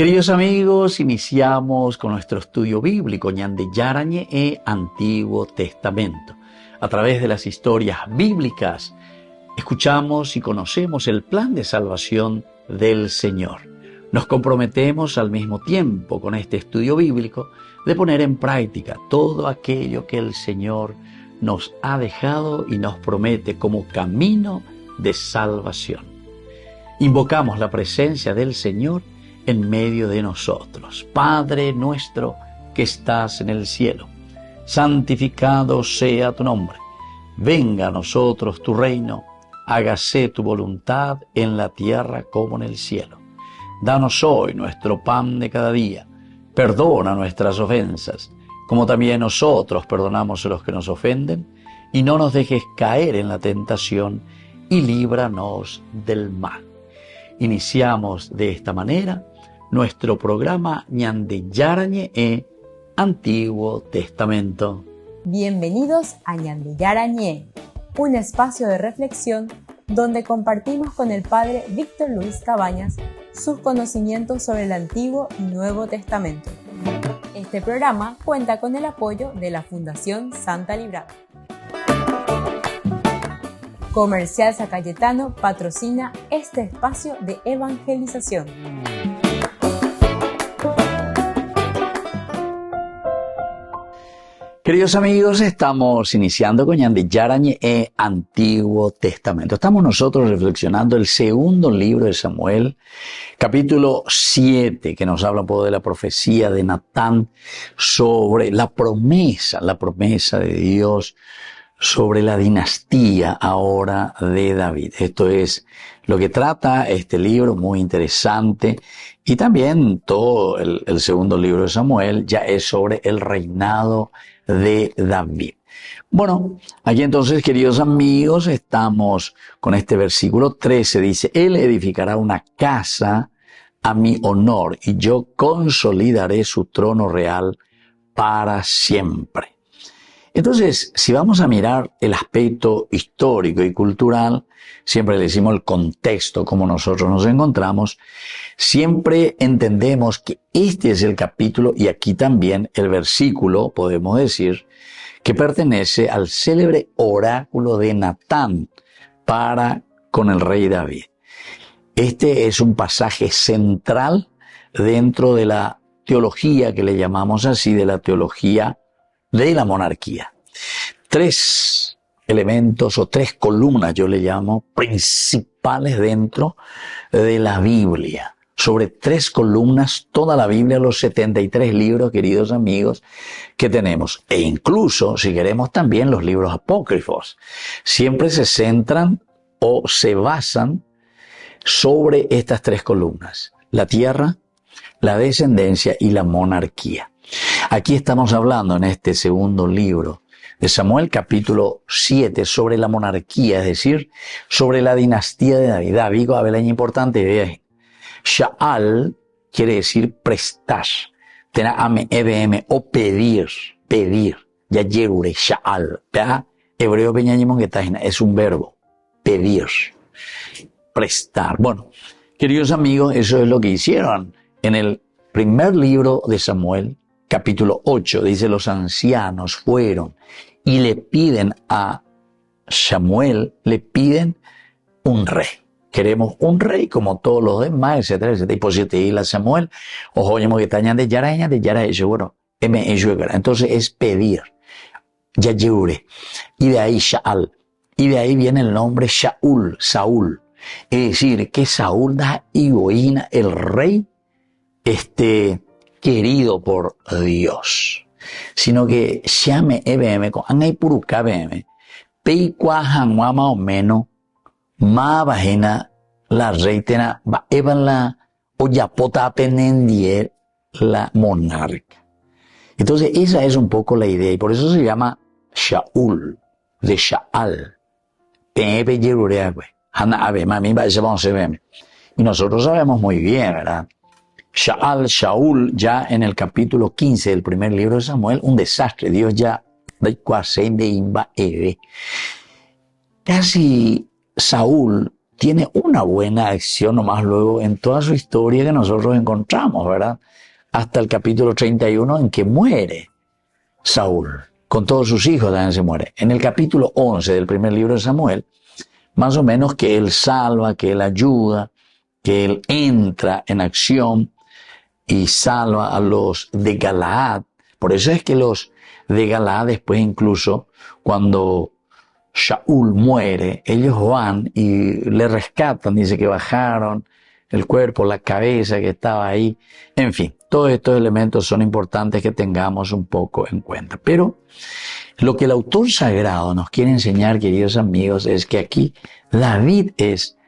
Queridos amigos, iniciamos con nuestro estudio bíblico Ñande Yarañe e Antiguo Testamento. A través de las historias bíblicas, escuchamos y conocemos el plan de salvación del Señor. Nos comprometemos al mismo tiempo con este estudio bíblico de poner en práctica todo aquello que el Señor nos ha dejado y nos promete como camino de salvación. Invocamos la presencia del Señor en medio de nosotros. Padre nuestro que estás en el cielo, santificado sea tu nombre. Venga a nosotros tu reino, hágase tu voluntad en la tierra como en el cielo. Danos hoy nuestro pan de cada día. Perdona nuestras ofensas, como también nosotros perdonamos a los que nos ofenden, y no nos dejes caer en la tentación, y líbranos del mal. Iniciamos de esta manera nuestro programa Ñande Yarañe e Antiguo Testamento. Bienvenidos a Ñande Yarañe, un espacio de reflexión donde compartimos con el Padre Víctor Luis Cabañas sus conocimientos sobre el Antiguo y Nuevo Testamento. Este programa cuenta con el apoyo de la Fundación Santa Librada. Comercial San Cayetano patrocina este espacio de evangelización. Queridos amigos, estamos iniciando con Ñande Yarañe e Antiguo Testamento. Estamos nosotros reflexionando el segundo libro de Samuel, capítulo 7, que nos habla un poco de la profecía de Natán sobre la promesa de Dios sobre la dinastía ahora de David. Esto es lo que trata este libro, muy interesante. Y también todo el segundo libro de Samuel ya es sobre el reinado de David. Bueno, aquí entonces, queridos amigos, estamos con este versículo 13. Dice, Él edificará una casa a mi honor y yo consolidaré su trono real para siempre. Entonces, si vamos a mirar el aspecto histórico y cultural, siempre le decimos el contexto, como nosotros nos encontramos, siempre entendemos que este es el capítulo y aquí también el versículo, podemos decir, que pertenece al célebre oráculo de Natán para con el rey David. Este es un pasaje central dentro de la teología que le llamamos así, de la teología de la monarquía. Tres elementos o tres columnas, yo le llamo, principales dentro de la Biblia. Sobre tres columnas, toda la Biblia, los 73 libros, queridos amigos, que tenemos. E incluso, si queremos, también los libros apócrifos. Siempre se centran o se basan sobre estas tres columnas. La tierra, la descendencia y la monarquía. Aquí estamos hablando en este segundo libro de Samuel, capítulo 7, sobre la monarquía, es decir, sobre la dinastía de David. David, abelaña importante, ve. Sha'al quiere decir prestar. Tena ame, ebm, o pedir. Ya yerure, sha'al. Hebreo peñañimon que es un verbo. Pedir. Prestar. Bueno, queridos amigos, eso es lo que hicieron en el primer libro de Samuel, capítulo 8, dice, los ancianos fueron y le piden a Samuel, le piden un rey. Queremos un rey como todos los demás, etcétera, etcétera. Y por si te diga Samuel, ojo, oye, que tañan de yaraña, seguro. Entonces es pedir. Ya yure. Y de ahí Sha'al. Y de ahí viene el nombre Shaul, Saúl. Es decir, que Saúl da Igoína, el rey, querido por Dios, sino que llame ebm con anay puruka bm peikwa hanwa más o menos ma bajena la reitena va evan la oyapota penendier la monarca. Entonces esa es un poco la idea y por eso se llama Shaul, de Sha'al. Pepe yerureagüe hana abe mami va ese vamos a ver. Y nosotros sabemos muy bien, ¿verdad? Shaul, ya en el capítulo 15 del primer libro de Samuel, un desastre. Dios ya casi Saúl tiene una buena acción nomás luego en toda su historia que nosotros encontramos, ¿verdad? Hasta el capítulo 31 en que muere Saúl. Con todos sus hijos también se muere. En el capítulo 11 del primer libro de Samuel, más o menos que él salva, que él ayuda, que él entra en acción y salva a los de Galaad. Por eso es que los de Galaad después incluso cuando Saúl muere, ellos van y le rescatan, dice que bajaron el cuerpo, la cabeza que estaba ahí. En fin, todos estos elementos son importantes que tengamos un poco en cuenta. Pero lo que el autor sagrado nos quiere enseñar, queridos amigos, es que aquí David es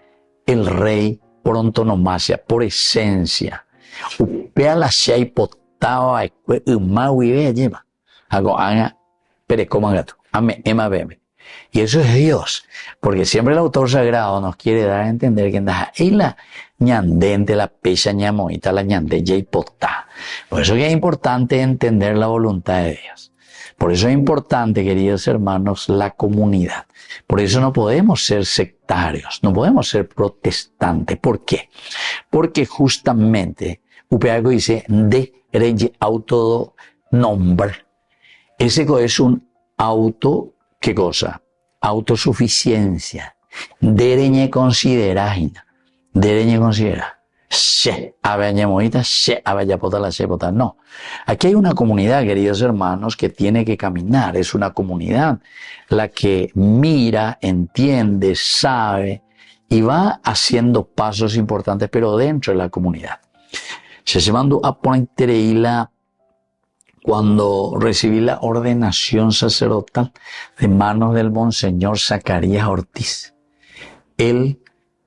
el rey por antonomasia, por esencia. Upea la shai potaba umawibe lleva. Hago anga perecoma gato. Ame ema bebe. Y eso es Dios, porque siempre el autor sagrado nos quiere dar a entender que la ñandente, la pecha ñamoita, la ñande potá. Por eso que es importante entender la voluntad de Dios. Por eso es importante, queridos hermanos, la comunidad. Por eso no podemos ser sectarios, no podemos ser protestantes. ¿Por qué? Porque justamente, Upeago dice, de rey autonombre. Ese es un auto, ¿qué cosa? Autosuficiencia. Dereñe considerar. Dereñe considerar. Se abañamoita, se abayapota la sepota. No. Aquí hay una comunidad, queridos hermanos, que tiene que caminar. Es una comunidad la que mira, entiende, sabe y va haciendo pasos importantes, pero dentro de la comunidad. Se mandó a poner cuando recibí la ordenación sacerdotal de manos del Monseñor Zacarías Ortiz. Él,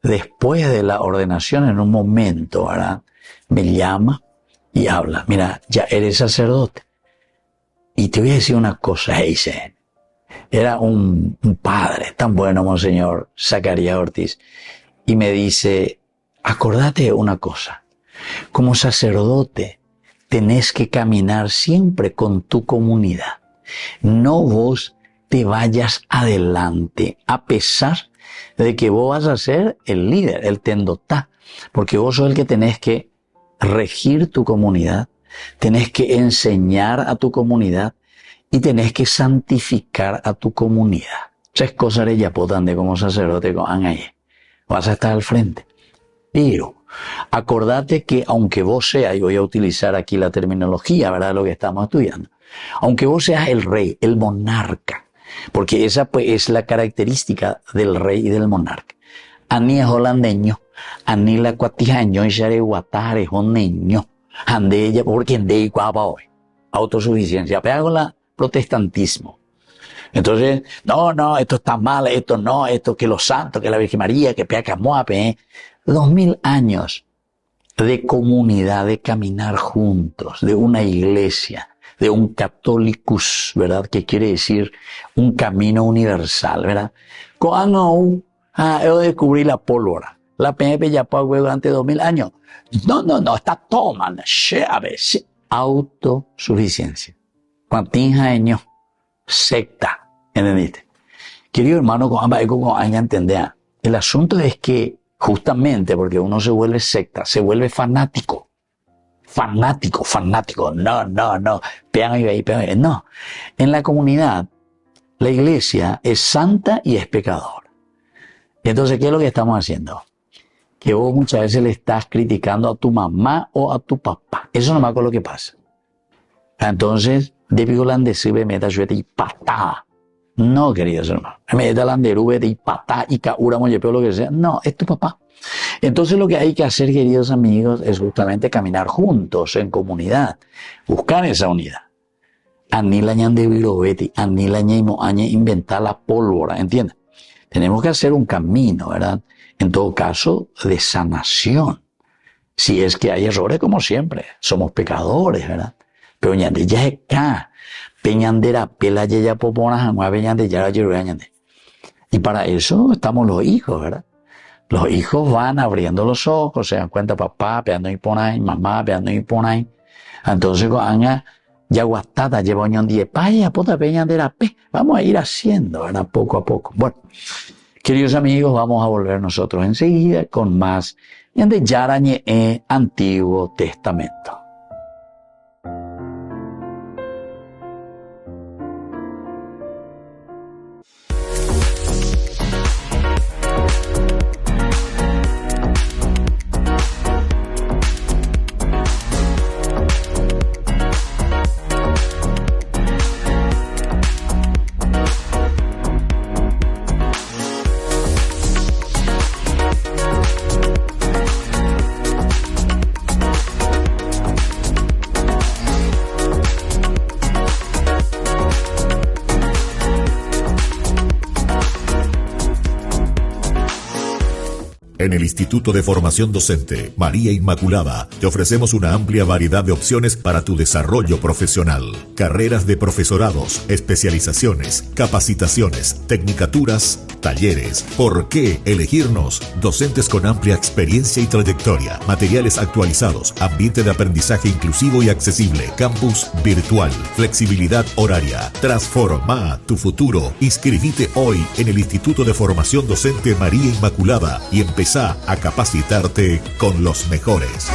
después de la ordenación, en un momento, ¿verdad?, me llama y habla. Mira, ya eres sacerdote. Y te voy a decir una cosa, dice. Era un padre tan bueno, Monseñor Zacarías Ortiz. Y me dice, acordate de una cosa. Como sacerdote, tenés que caminar siempre con tu comunidad. No vos te vayas adelante, a pesar de que vos vas a ser el líder, el tendotá, porque vos sos el que tenés que regir tu comunidad, tenés que enseñar a tu comunidad y tenés que santificar a tu comunidad. Tres cosas ya potan de como sacerdote con ahí. Vas a estar al frente. Pero acordate que aunque vos seas, y voy a utilizar aquí la terminología, ¿verdad?, de lo que estamos estudiando, aunque vos seas el rey, el monarca, porque esa pues es la característica del rey y del monarca. Ani es holandeño, ani la cuatijaño y share guatare honeño, ande ella porque ande y guapa hoy. Autosuficiencia, pega con la protestantismo. Entonces, no, esto está mal, esto no, esto que los santos, que la Virgen María, que pega camuape, 2000 años de comunidad, de caminar juntos, de una iglesia, de un catholicus, ¿verdad? Que quiere decir un camino universal, ¿verdad? Cuando yo descubrí la pólvora, la PNP ya pagó durante 2000 años. No, está tomando, autosuficiencia. Cuantinja años, secta, ¿entendiste? Querido hermano, con entender, el asunto es que justamente porque uno se vuelve secta, se vuelve fanático. No. Pegan ahí. No. En la comunidad, la iglesia es santa y es pecador. Entonces, ¿qué es lo que estamos haciendo? Que vos muchas veces le estás criticando a tu mamá o a tu papá. Eso nomás con lo que pasa. Entonces, de Pigolandesibe meta y patá. No, queridos hermanos. Meta landerube y patá y caura mollepeo, lo que sea. No, es tu papá. Entonces lo que hay que hacer, queridos amigos, es justamente caminar juntos, en comunidad, buscar esa unidad. Anila ñande virobeti, anila ñeimo añe inventar la pólvora, ¿entiendes? Tenemos que hacer un camino, ¿verdad? En todo caso, de sanación. Si es que hay errores, como siempre, somos pecadores, ¿verdad? Pero ñande ya es acá, peñandera, pela ya popona, jamás peñande ya ñande. Y para eso estamos los hijos, ¿verdad? Los hijos van abriendo los ojos, se dan cuenta, papá, peando y ponay, mamá, peando y ponay. Entonces, ya guastata, lleva oñón 10, paya, pota peña de la pe. Vamos a ir haciendo, ¿verdad? Poco a poco. Bueno, Queridos amigos, vamos a volver nosotros enseguida con más de Yarañe Antiguo Testamento. En el Instituto de Formación Docente María Inmaculada te ofrecemos una amplia variedad de opciones para tu desarrollo profesional. Carreras de profesorados, especializaciones, capacitaciones, tecnicaturas, talleres. ¿Por qué elegirnos? Docentes con amplia experiencia y trayectoria, materiales actualizados, ambiente de aprendizaje inclusivo y accesible, campus virtual, flexibilidad horaria. Transforma tu futuro. Inscribite hoy en el Instituto de Formación Docente María Inmaculada y empezá a capacitarte con los mejores.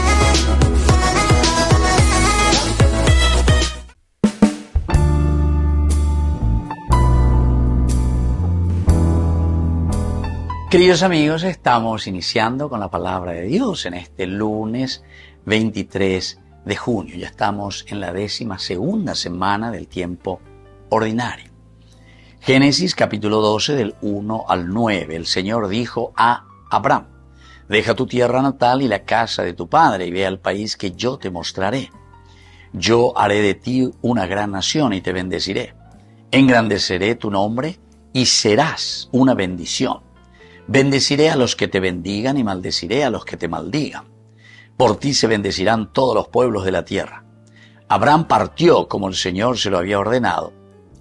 Queridos amigos, estamos iniciando con la palabra de Dios en este lunes 23 de junio. Ya estamos en la 12ª semana del tiempo ordinario. Génesis capítulo 12 del 1 al 9. El Señor dijo a Abraham: deja tu tierra natal y la casa de tu padre y ve al país que yo te mostraré. Yo haré de ti una gran nación y te bendeciré. Engrandeceré tu nombre y serás una bendición. Bendeciré a los que te bendigan y maldeciré a los que te maldigan. Por ti se bendecirán todos los pueblos de la tierra. Abraham partió como el Señor se lo había ordenado.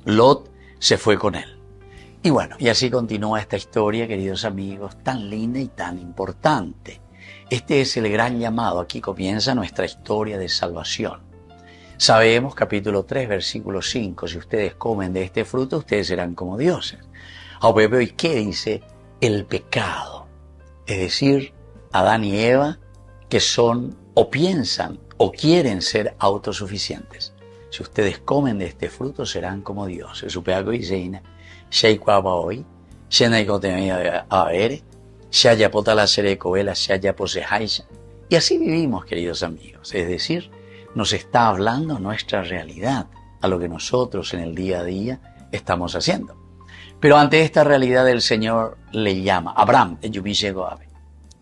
Lot se fue con él. Y bueno, y así continúa esta historia, queridos amigos, tan linda y tan importante. Este es el gran llamado. Aquí comienza nuestra historia de salvación. Sabemos, capítulo 3, versículo 5, si ustedes comen de este fruto, ustedes serán como dioses. ¿Y qué dice el pecado? Es decir, Adán y Eva, que son o piensan o quieren ser autosuficientes. Si ustedes comen de este fruto, serán como dioses. Y así vivimos, queridos amigos. Es decir, nos está hablando nuestra realidad, a lo que nosotros en el día a día estamos haciendo. Pero ante esta realidad el Señor le llama: Abraham,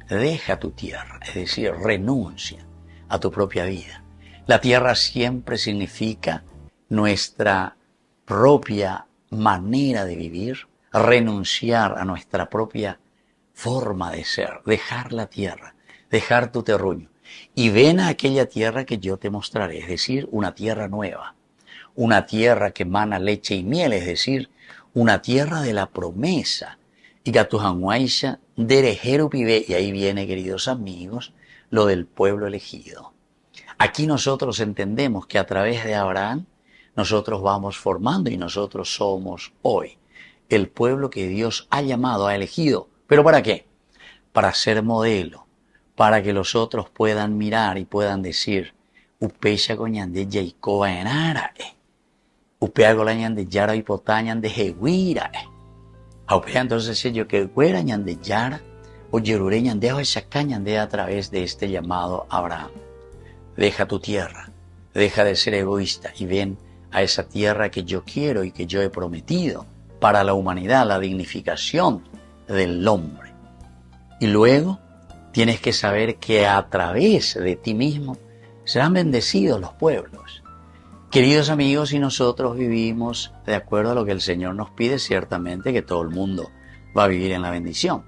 deja tu tierra, es decir, renuncia a tu propia vida. La tierra siempre significa nuestra propia manera de vivir, renunciar a nuestra propia forma de ser, dejar la tierra, dejar tu terruño. Y ven a aquella tierra que yo te mostraré, es decir, una tierra nueva, una tierra que emana leche y miel, es decir, una tierra de la promesa. Y ahí viene, queridos amigos, lo del pueblo elegido. Aquí nosotros entendemos que a través de Abraham nosotros vamos formando y nosotros somos hoy el pueblo que Dios ha llamado, ha elegido. ¿Pero para qué? Para ser modelo, para que los otros puedan mirar y puedan decir: Upecha coñande Jacoba en Arae, Upea de Yara y Potañan de Jehuira. Entonces yo que Guerañan de Yara o Yerureñan de Oaxacañan de a través de este llamado Abraham. Deja tu tierra, deja de ser egoísta y ven a esa tierra que yo quiero y que yo he prometido para la humanidad, la dignificación del hombre. Y luego tienes que saber que a través de ti mismo serán bendecidos los pueblos. Queridos amigos, si nosotros vivimos de acuerdo a lo que el Señor nos pide, ciertamente que todo el mundo va a vivir en la bendición.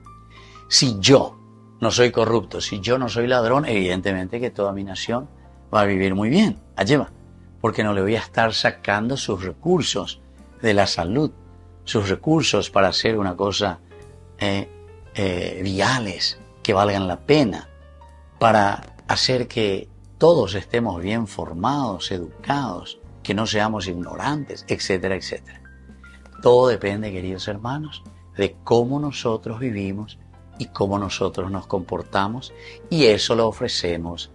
Si yo no soy corrupto, si yo no soy ladrón, evidentemente que toda mi nación va a vivir muy bien. Allá, porque no le voy a estar sacando sus recursos de la salud, sus recursos para hacer una cosa viales, que valgan la pena, para hacer que todos estemos bien formados, educados, que no seamos ignorantes, etcétera, etcétera. Todo depende, queridos hermanos, de cómo nosotros vivimos y cómo nosotros nos comportamos, y eso lo ofrecemos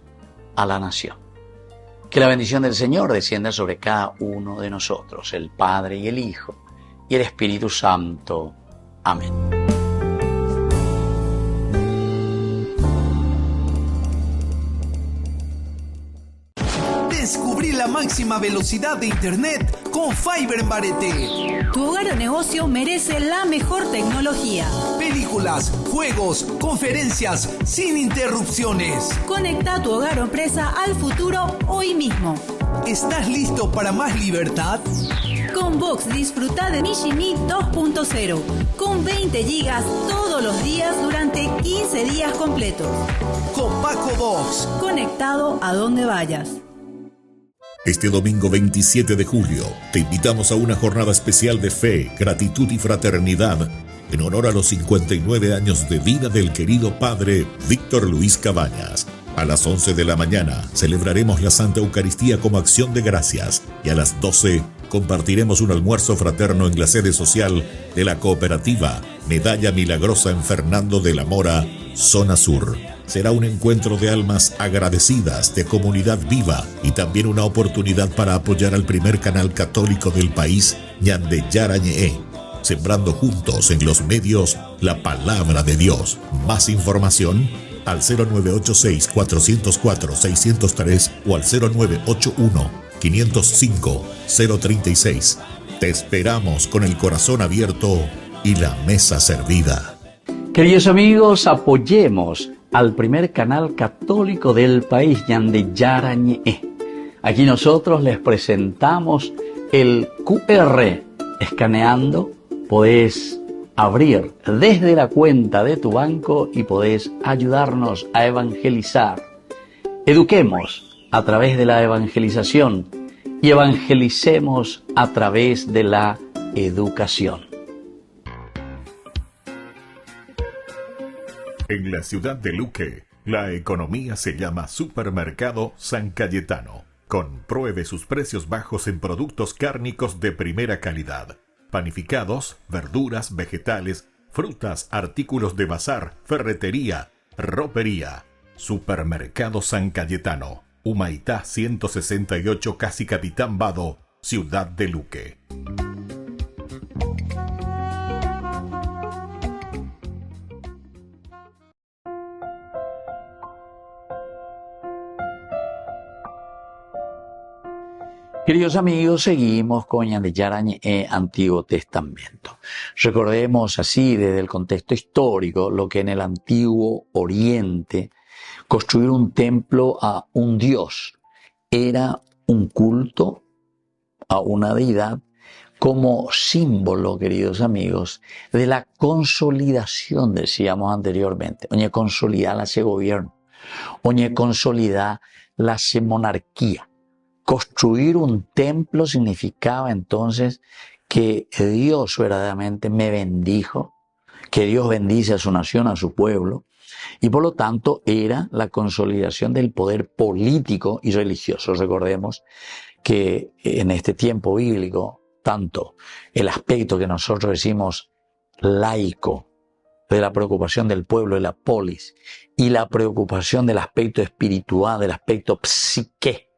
a la nación. Que la bendición del Señor descienda sobre cada uno de nosotros, el Padre y el Hijo y el Espíritu Santo. Amén. Descubrí la máxima velocidad de Internet con Fiber en Barete. Tu hogar o negocio merece la mejor tecnología. Películas, juegos, conferencias, sin interrupciones. Conecta tu hogar o empresa al futuro hoy mismo. ¿Estás listo para más libertad? Con Vox disfruta de Mishimi 2.0 con 20 gigas todos los días durante 15 días completos. Con Paco Vox. Conectado a donde vayas. Este domingo 27 de julio te invitamos a una jornada especial de fe, gratitud y fraternidad en honor a los 59 años de vida del querido padre Víctor Luis Cabañas. A las 11 de la mañana celebraremos la Santa Eucaristía como acción de gracias y a las 12 compartiremos un almuerzo fraterno en la sede social de la cooperativa Medalla Milagrosa en Fernando de la Mora, Zona Sur. Será un encuentro de almas agradecidas, de comunidad viva y también una oportunidad para apoyar al primer canal católico del país, Ñande Yarañe, sembrando juntos en los medios la palabra de Dios. Más información al 0986-404-603 o al 0981-505-036. Te esperamos con el corazón abierto y la mesa servida. Queridos amigos, apoyemos al primer canal católico del país, Ñande Yarañe. Aquí nosotros les presentamos el QR. Escaneando, podés abrir desde la cuenta de tu banco y podés ayudarnos a evangelizar. Eduquemos a través de la evangelización y evangelicemos a través de la educación. En la ciudad de Luque, la economía se llama Supermercado San Cayetano. Compruebe sus precios bajos en productos cárnicos de primera calidad. Panificados, verduras, vegetales, frutas, artículos de bazar, ferretería, ropería. Supermercado San Cayetano, Humaitá 168, Casi Capitán Vado, ciudad de Luque. Queridos amigos, seguimos con Ñande Yarañe, Antiguo Testamento. Recordemos así, desde el contexto histórico, lo que en el Antiguo Oriente, construir un templo a un dios era un culto a una deidad como símbolo, queridos amigos, de la consolidación, decíamos anteriormente. Oye, consolidar ese gobierno. Oye, consolidar la monarquía. Construir un templo significaba entonces que Dios verdaderamente me bendijo, que Dios bendice a su nación, a su pueblo, y por lo tanto era la consolidación del poder político y religioso. Recordemos que en este tiempo bíblico, tanto el aspecto que nosotros decimos laico, de la preocupación del pueblo, de la polis, y la preocupación del aspecto espiritual, del aspecto psique,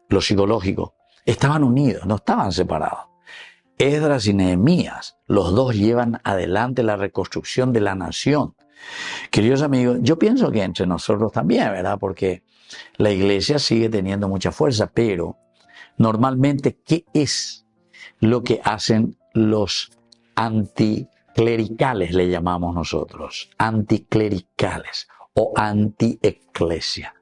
lo psicológico, estaban unidos, no estaban separados. Esdras y Nehemías, los dos llevan adelante la reconstrucción de la nación. Queridos amigos, yo pienso que entre nosotros también, ¿verdad? Porque la iglesia sigue teniendo mucha fuerza, pero normalmente, ¿qué es lo que hacen los anticlericales, le llamamos nosotros? Anticlericales o antieclesia.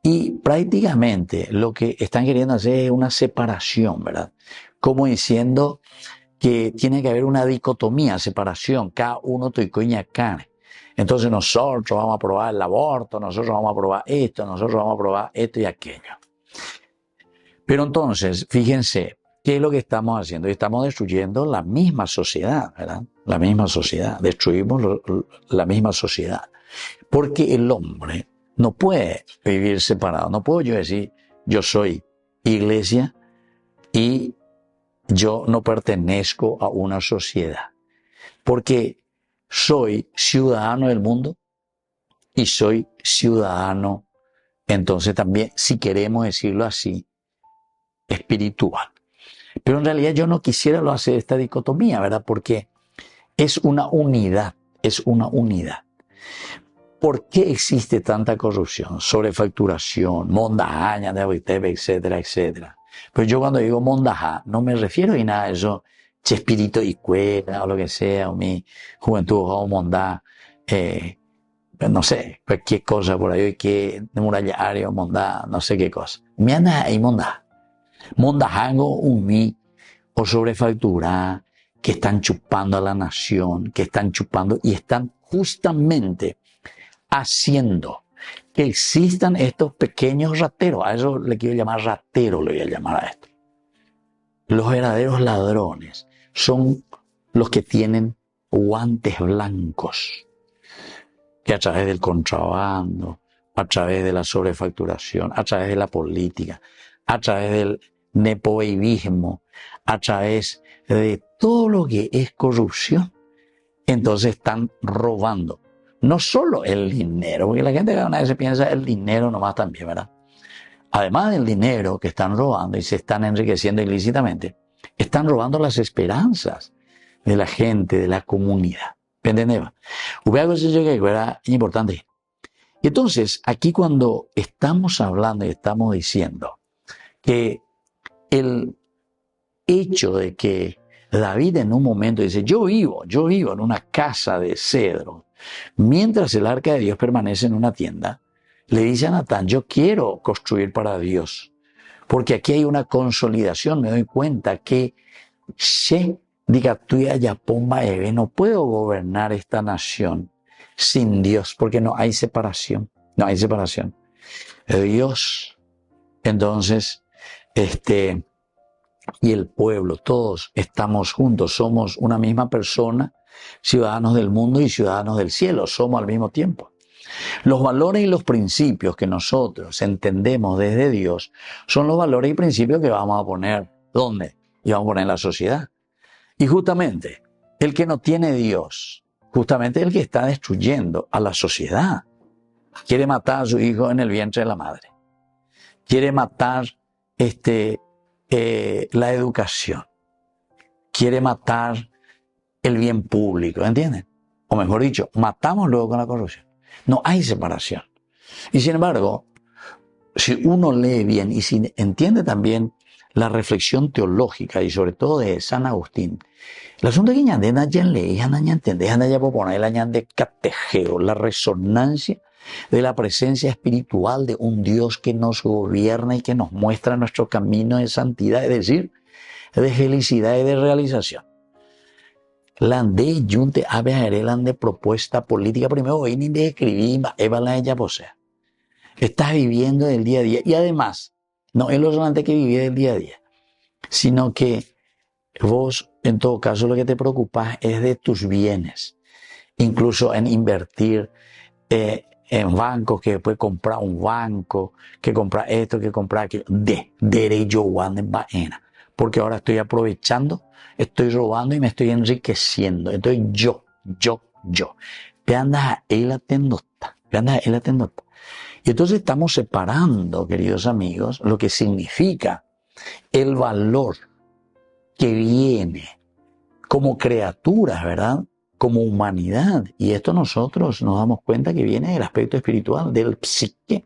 Y prácticamente lo que están queriendo hacer es una separación, ¿verdad? Como diciendo que tiene que haber una dicotomía, separación, cada uno toicoña cane. Entonces nosotros vamos a aprobar el aborto, nosotros vamos a aprobar esto, nosotros vamos a aprobar esto y aquello. Pero entonces, fíjense, ¿qué es lo que estamos haciendo? Estamos destruyendo la misma sociedad, ¿verdad? La misma sociedad, destruimos la misma sociedad. Porque el hombre no puede vivir separado. No puedo yo decir, yo soy iglesia y yo no pertenezco a una sociedad. porque soy ciudadano del mundo y soy ciudadano, entonces también, si queremos decirlo así, espiritual. Pero en realidad yo no quisiera lo hacer esta dicotomía, ¿verdad? Porque es una unidad, es una unidad. ¿Por qué existe tanta corrupción, sobrefacturación, mondajaña, etcétera, etcétera? Pero yo cuando digo mondajá, no me refiero a nada de eso, chespirito y cuera o lo que sea, o mi juventud o mondá, no sé, cualquier cosa por ahí, que murallario, mondá, no sé qué cosa. Me anda ahí mondá. Mondajango, umi, o sobrefacturar, que están chupando a la nación, que están chupando y están justamente haciendo que existan estos pequeños rateros. A eso le quiero llamar ratero, le voy a llamar a esto. Los verdaderos ladrones son los que tienen guantes blancos, que a través del contrabando, a través de la sobrefacturación, a través de la política, a través del nepobabyismo, a través de todo lo que es corrupción, entonces están robando. No solo el dinero, porque la gente cada una vez se piensa el dinero nomás también, ¿verdad? Además del dinero que están robando y se están enriqueciendo ilícitamente, están robando las esperanzas de la gente, de la comunidad. ¿Entendés? Algo que era importante. Y entonces, aquí cuando estamos hablando y estamos diciendo que el hecho de que David en un momento dice, yo vivo en una casa de cedro, mientras el arca de Dios permanece en una tienda, le dice a Natán, yo quiero construir para Dios, porque aquí hay una consolidación, me doy cuenta que no puedo gobernar esta nación sin Dios, porque no hay separación, Dios, entonces, y el pueblo, todos estamos juntos, somos una misma persona, ciudadanos del mundo y ciudadanos del cielo, somos al mismo tiempo. Los valores y los principios que nosotros entendemos desde Dios son los valores y principios que vamos a poner, ¿dónde? Y vamos a poner en la sociedad. Y justamente, el que no tiene Dios, justamente el que está destruyendo a la sociedad, quiere matar a su hijo en el vientre de la madre, quiere matar la educación, quiere matar el bien público, ¿entienden? O mejor dicho, matamos luego con la corrupción. No hay separación. Y sin embargo, si uno lee bien y si entiende también la reflexión teológica y sobre todo de San Agustín, el asunto que ñande nayan ley, de catejeo, la resonancia de la presencia espiritual de un Dios que nos gobierna y que nos muestra nuestro camino de santidad, es decir, de felicidad y de realización. Lande yunte de propuesta política primero hoy ni de escribir la ella posea. Estás viviendo del día a día y además no es lo solamente que vivir del día a día, sino que vos en todo caso lo que te preocupas es de tus bienes, incluso en invertir en bancos, que después comprar un banco, que comprar esto, que comprar aquello, derecho baena, porque ahora estoy aprovechando, estoy robando y me estoy enriqueciendo. Entonces yo. Te andas a él atendota. Y entonces estamos separando, queridos amigos, lo que significa el valor que viene como criaturas, ¿verdad? Como humanidad. Y esto nosotros nos damos cuenta que viene del aspecto espiritual, del psique,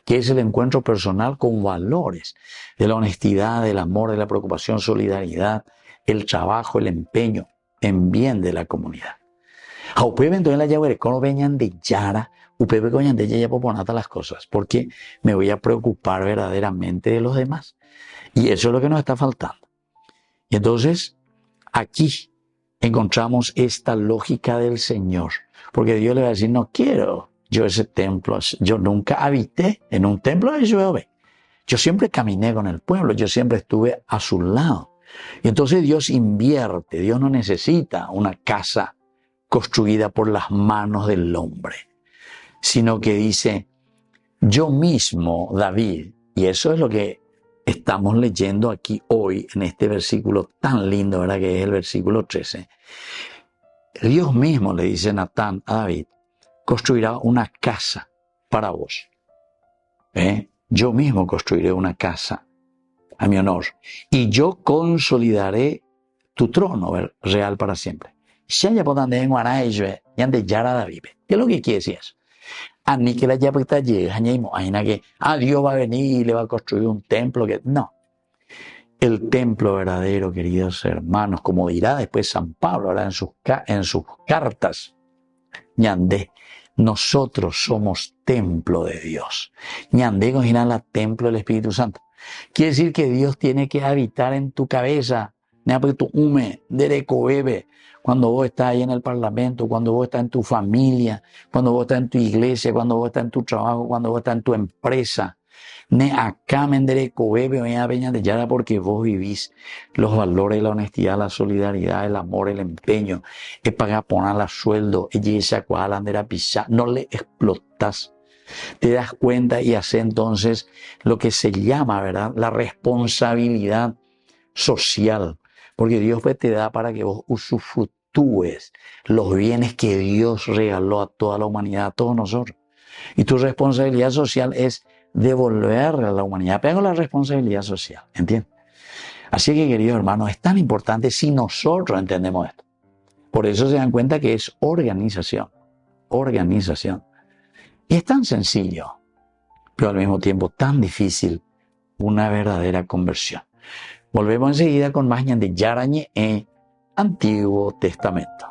que es el encuentro personal con valores, de la honestidad, del amor, de la preocupación, solidaridad, el trabajo, el empeño en bien de la comunidad. A ustedes entonces la llave no vengan de Yara, ustedes vengan de ya poponata las cosas, porque me voy a preocupar verdaderamente de los demás. Y eso es lo que nos está faltando. Y entonces, aquí encontramos esta lógica del Señor, porque Dios le va a decir, no quiero yo ese templo, yo nunca habité en un templo de Jehová. Yo siempre caminé con el pueblo, yo siempre estuve a su lado. Y entonces Dios invierte, Dios no necesita una casa construida por las manos del hombre, sino que dice, yo mismo, David, y eso es lo que estamos leyendo aquí hoy en este versículo tan lindo, ¿verdad? Que es el versículo 13. Dios mismo le dice Natán a David, construirá una casa para vos. Yo mismo construiré una casa a mi honor y yo consolidaré tu trono real para siempre. ¿Qué es lo que quiere decir eso? Dios va a venir y le va a construir un templo. No. El templo verdadero, queridos hermanos, como dirá después San Pablo, ahora en sus cartas, nosotros somos templo de Dios. La templo del Espíritu Santo. Quiere decir que Dios tiene que habitar en tu cabeza. Cuando vos estás ahí en el parlamento, cuando vos estás en tu familia, cuando vos estás en tu iglesia, cuando vos estás en tu trabajo, cuando vos estás en tu empresa. Porque vos vivís los valores, la honestidad, la solidaridad, el amor, el empeño. Es para poner la sueldo, no le explotas. Te das cuenta y haces entonces lo que se llama, ¿verdad?, la responsabilidad social. Porque Dios te da para que vos usufructúes los bienes que Dios regaló a toda la humanidad, a todos nosotros. Y tu responsabilidad social es devolverle a la humanidad. Pero la responsabilidad social, ¿entiendes? Así que, queridos hermanos, es tan importante si nosotros entendemos esto. Por eso se dan cuenta que es organización. Organización. Y es tan sencillo, pero al mismo tiempo tan difícil, una verdadera conversión. Volvemos enseguida con más de Yarañe en Antiguo Testamento.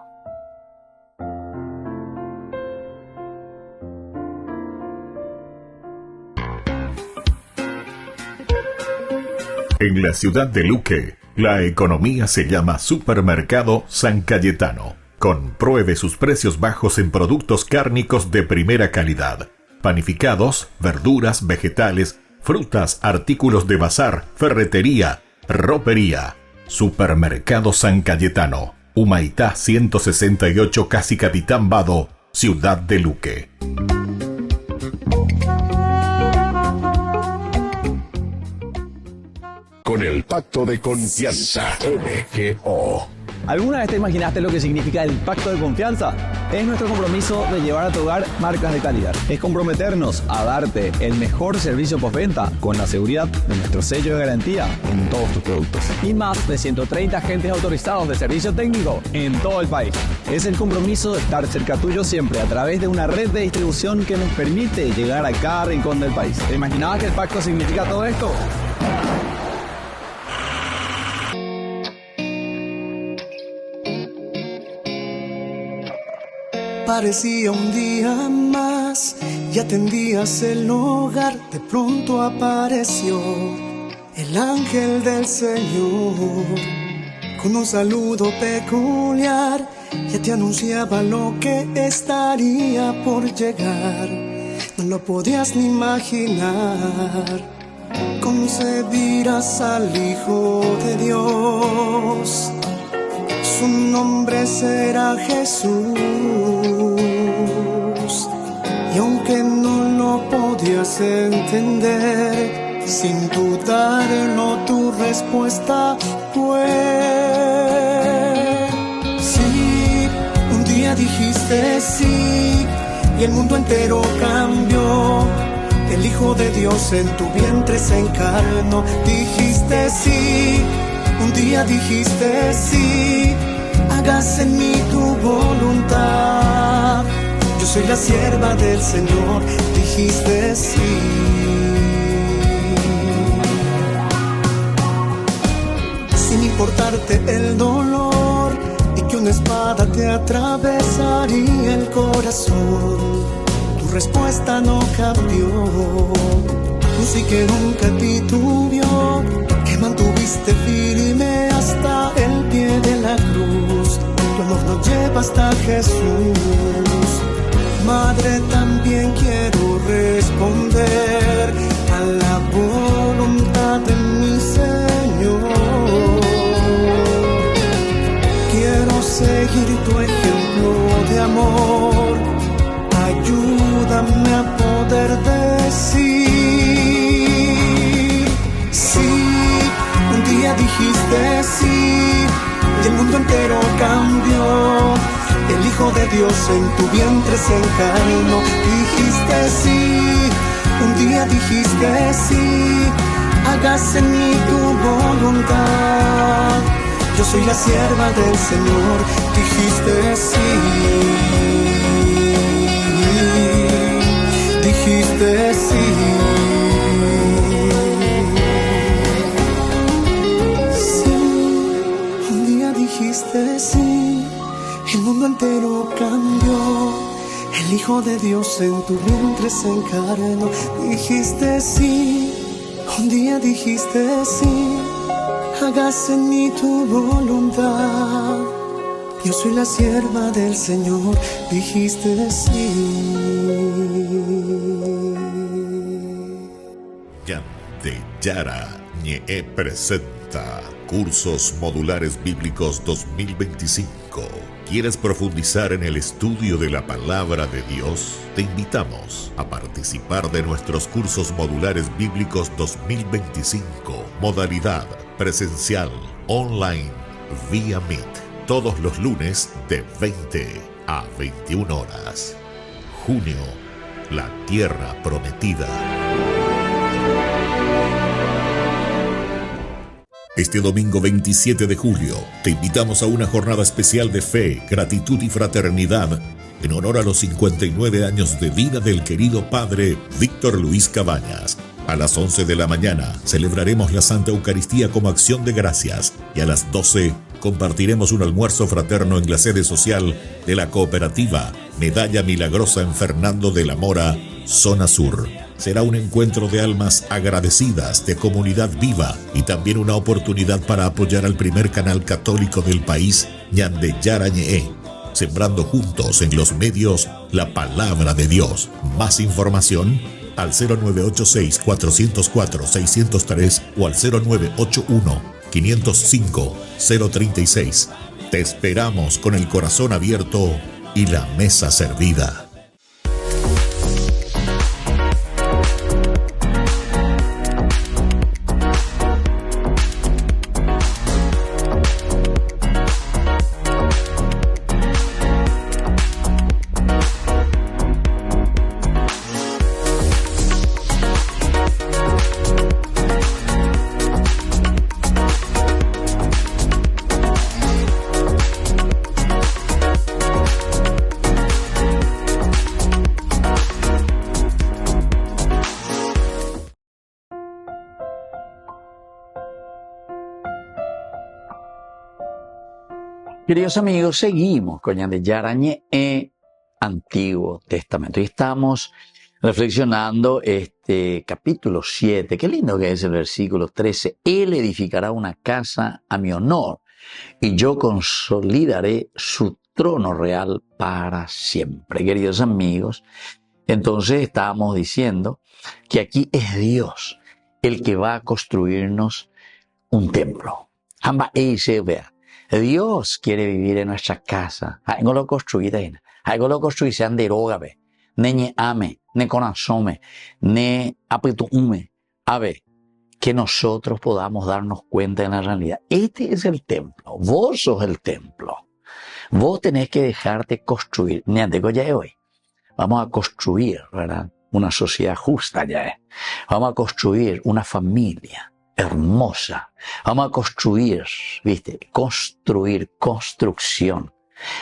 En la ciudad de Luque, la economía se llama Supermercado San Cayetano. Compruebe sus precios bajos en productos cárnicos de primera calidad. Panificados, verduras, vegetales, frutas, artículos de bazar, ferretería, ropería. Supermercado San Cayetano. Humaitá 168, casi Capitán Vado, ciudad de Luque. Con el pacto de confianza, MGO. ¿Alguna vez te imaginaste lo que significa el pacto de confianza? Es nuestro compromiso de llevar a tu hogar marcas de calidad. Es comprometernos a darte el mejor servicio postventa con la seguridad de nuestro sello de garantía en todos tus productos. Y más de 130 agentes autorizados de servicio técnico en todo el país. Es el compromiso de estar cerca tuyo siempre a través de una red de distribución que nos permite llegar a cada rincón del país. ¿Te imaginabas que el pacto significa todo esto? Parecía un día más y atendías el hogar. De pronto apareció el ángel del Señor con un saludo peculiar. Ya te anunciaba lo que estaría por llegar. No lo podías ni imaginar. Concebirás al Hijo de Dios. Su nombre será Jesús. Y aunque no lo podías entender, sin dudarlo tu respuesta fue sí. Un día dijiste sí y el mundo entero cambió. El Hijo de Dios en tu vientre se encarnó. Dijiste sí. Un día dijiste sí, hágase en mí tu voluntad. Yo soy la sierva del Señor, dijiste sí. Sin importarte el dolor y que una espada te atravesaría el corazón, tu respuesta no cambió. Tú sí que nunca titubeó, que mantuviste firme hasta el pie de la cruz. Tu amor nos lleva hasta Jesús. Madre, también quiero responder a la voluntad de mi Señor. Quiero seguir tu ejemplo de amor. Ayúdame a poder decir dijiste sí, y el mundo entero cambió. Hijo de Dios en tu vientre se encarnó. Dijiste sí, un día dijiste sí, hágase en mí tu voluntad. Yo soy la sierva del Señor, dijiste sí, dijiste sí. Sí, un día dijiste sí, el mundo entero cambió. El Hijo de Dios en tu vientre se encarnó. Dijiste sí, un día dijiste sí, hágase en mí tu voluntad. Yo soy la sierva del Señor, dijiste sí. Yara Ñe presenta Cursos Modulares Bíblicos 2025. ¿Quieres profundizar en el estudio de la Palabra de Dios? Te invitamos a participar de nuestros Cursos Modulares Bíblicos 2025. Modalidad presencial, online, vía Meet. Todos los lunes de 20 a 21 horas. Junio, la Tierra Prometida. Este domingo 27 de julio, te invitamos a una jornada especial de fe, gratitud y fraternidad en honor a los 59 años de vida del querido padre Víctor Luis Cabañas. A las 11 de la mañana celebraremos la Santa Eucaristía como acción de gracias y a las 12 compartiremos un almuerzo fraterno en la sede social de la cooperativa Medalla Milagrosa en Fernando de la Mora, Zona Sur. Será un encuentro de almas agradecidas, de comunidad viva y también una oportunidad para apoyar al primer canal católico del país, Ñande Yarañe, sembrando juntos en los medios la palabra de Dios. Más información al 0986-404-603 o al 0981-505-036. Te esperamos con el corazón abierto y la mesa servida. Queridos amigos, seguimos con Ñande Yarañe Antiguo Testamento y estamos reflexionando este capítulo 7. Qué lindo que es el versículo 13. Él edificará una casa a mi honor y yo consolidaré su trono real para siempre. Queridos amigos, entonces estábamos diciendo que aquí es Dios el que va a construirnos un templo. Dios quiere vivir en nuestra casa. Algo lo construye, algo lo construye sean de rogabe, ne ame, ne conasome, ne apetume. A ver, que nosotros podamos darnos cuenta de la realidad. Este es el templo. Vos sos el templo. Vos tenés que dejarte construir. Ni antes ya hoy. Vamos a construir, ¿verdad? Una sociedad justa ya. Vamos a construir una familia hermosa. Vamos a construir, ¿viste? Construcción.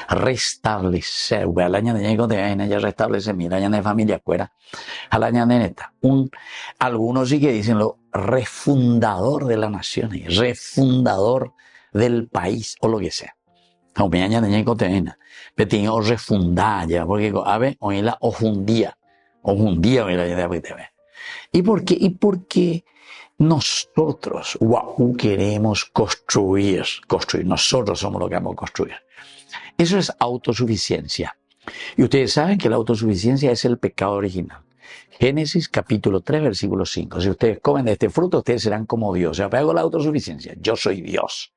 Restablecer. Al año de llego de año ya restablece mi año de familia fuera. Al año de neta. Algunos sí que dicen lo refundador de la nación, refundador del país o lo que sea. Aunque año de llego de año. Pero tiene que refundar ya. Porque, a ver, hoy la ofundía. Hoy la idea de TV. ¿Y por qué? Y porque nosotros, queremos construir. Nosotros somos los que vamos a construir. Eso es autosuficiencia. Y ustedes saben que la autosuficiencia es el pecado original. Génesis capítulo 3, versículo 5. Si ustedes comen de este fruto, ustedes serán como Dios. O sea, hago la autosuficiencia. Yo soy Dios.